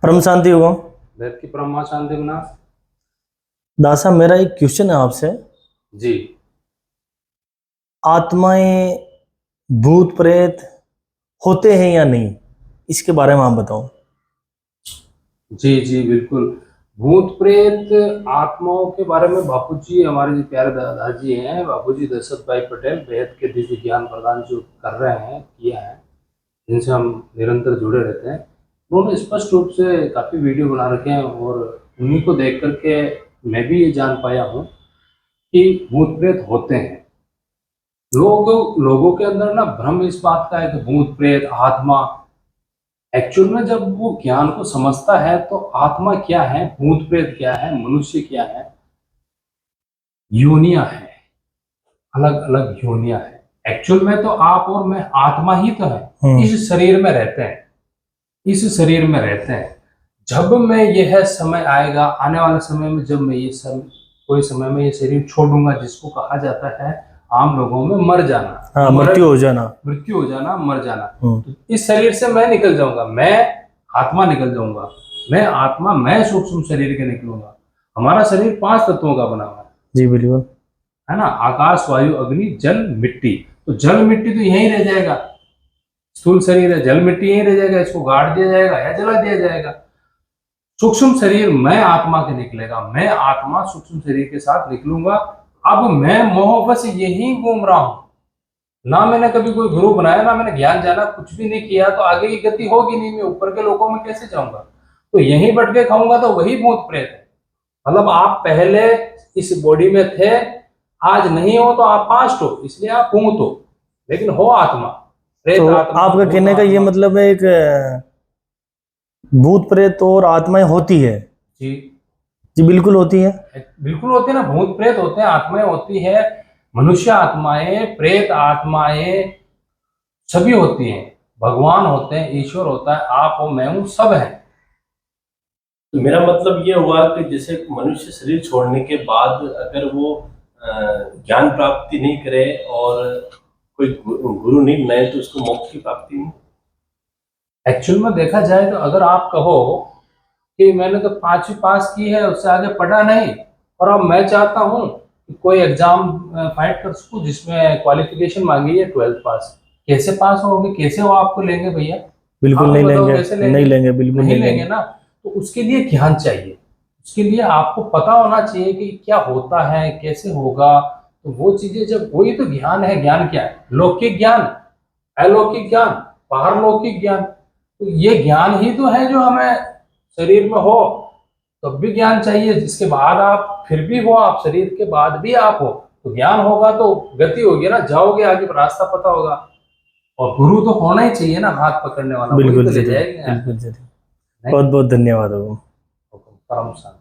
परम शांति होगा। वेद की परमा शांति गुना। दासा मेरा एक क्वेश्चन है आपसे। जी आत्माएं भूत प्रेत होते हैं या नहीं, इसके बारे में आप बताओ। जी जी बिल्कुल। भूत प्रेत आत्माओं के बारे में बापू जी, हमारे जो प्यारे दादाजी हैं बापू जी दशरथ भाई पटेल, वेद के दिव्य ज्ञान प्रदान जो कर रहे हैं, किया है, जिनसे हम निरंतर जुड़े रहते हैं, उन्होंने स्पष्ट रूप से काफ़ी वीडियो बना रखे हैं और उन्हीं को देख करके मैं भी ये जान पाया हूँ कि भूत प्रेत होते हैं। लोगों के अंदर ना भ्रम इस बात का है कि भूत प्रेत आत्मा, एक्चुअल में जब वो ज्ञान को समझता है तो आत्मा क्या है, भूत प्रेत क्या है, मनुष्य क्या है, योनियां है, अलग अलग योनियां है। एक्चुअल में तो आप और मैं आत्मा ही तो है, इस शरीर में रहते हैं, इस शरीर में रहते हैं। जब मैं यह समय आएगा, आने वाले समय में, जब मैं ये कोई समय में ये शरीर छोड़ूंगा, जिसको कहा जाता है आम लोगों में मर जाना, हाँ, मृत्यु हो जाना, मर जाना। तो इस शरीर से मैं निकल जाऊंगा, मैं आत्मा निकल जाऊंगा, मैं आत्मा, मैं सूक्ष्म शरीर के निकलूंगा। हमारा शरीर 5 तत्वों का बना हुआ है। जी बिल्कुल, है ना, आकाश वायु अग्नि जल मिट्टी। तो जल मिट्टी तो यहीं रह जाएगा, स्थूल शरीर है, जल मिट्टी यहीं रह जाएगा, इसको गाड़ दिया जाएगा या जला दिया जाएगा। सूक्ष्म शरीर मैं आत्मा के निकलेगा, मैं आत्मा सूक्ष्म शरीर के साथ निकलूंगा। अब मैं मोह बस यही घूम रहा हूं, ना मैंने कभी कोई गुरु बनाया, ना मैंने ज्ञान जाना, कुछ भी नहीं किया, तो आगे की गति होगी नहीं, मैं ऊपर के लोगों में कैसे जाऊंगा? तो यहीं बैठ के खाऊंगा, तो वही भूत प्रेत है। मतलब आप पहले इस बॉडी में थे, आज नहीं हो तो आप पास्ट हो, इसलिए आप भूत हो, लेकिन हो आत्मा, प्रेत तो आत्मा। आपका कहने का ये मतलब है एक भूत प्रेत और आत्माएं होती है? जी जी बिल्कुल होती है, बिल्कुल होते हैं ना, भूत प्रेत होते हैं, आत्माएं होती है, मनुष्य आत्माएं, प्रेत आत्माएं सभी होती हैं, भगवान होते हैं, ईश्वर होता है, आप हो, मैं हूं, सब है। तो मेरा मतलब ये हुआ कि जैसे मनुष्य शरीर छोड़ने के बाद अगर वो ज्ञान प्राप्ति नहीं करे और कोई गुरु नहीं बनाए तो उसको मोक्ष की प्राप्ति नहीं। एक्चुअल में देखा जाए तो अगर आप कहो कि मैंने तो 5वीं पास की है, उससे आगे पढ़ा नहीं, और अब मैं चाहता हूँ कि कोई एग्जाम फाइट कर सकूं जिसमें क्वालिफिकेशन मांगी है 12th पास, कैसे पास होगे, कैसे वो आपको लेंगे भैया? बिल्कुल आप नहीं बताओ लेंगे, कैसे लेंगे? नहीं लेंगे, बिल्कुल नहीं नहीं लेंगे ना। तो उसके लिए ज्ञान चाहिए, उसके लिए आपको पता होना चाहिए कि क्या होता है, कैसे होगा। तो वो चीजें, जब वही तो ज्ञान है। ज्ञान क्या है? लौकिक ज्ञान, अलौकिक ज्ञान, पारलौकिक ज्ञान। तो ये ज्ञान ही तो है जो हमें शरीर में हो तब भी ज्ञान चाहिए, जिसके बाद आप फिर भी हो, आप शरीर के बाद भी आप हो, तो ज्ञान होगा तो गति होगी ना, जाओगे आगे, रास्ता पता होगा। और गुरु तो होना ही चाहिए ना, हाथ पकड़ने वाला, वही बिल्कुल तो ले जरूर, जाएगा। बिल्कुल जरूर। बहुत बहुत धन्यवाद। परम शांति।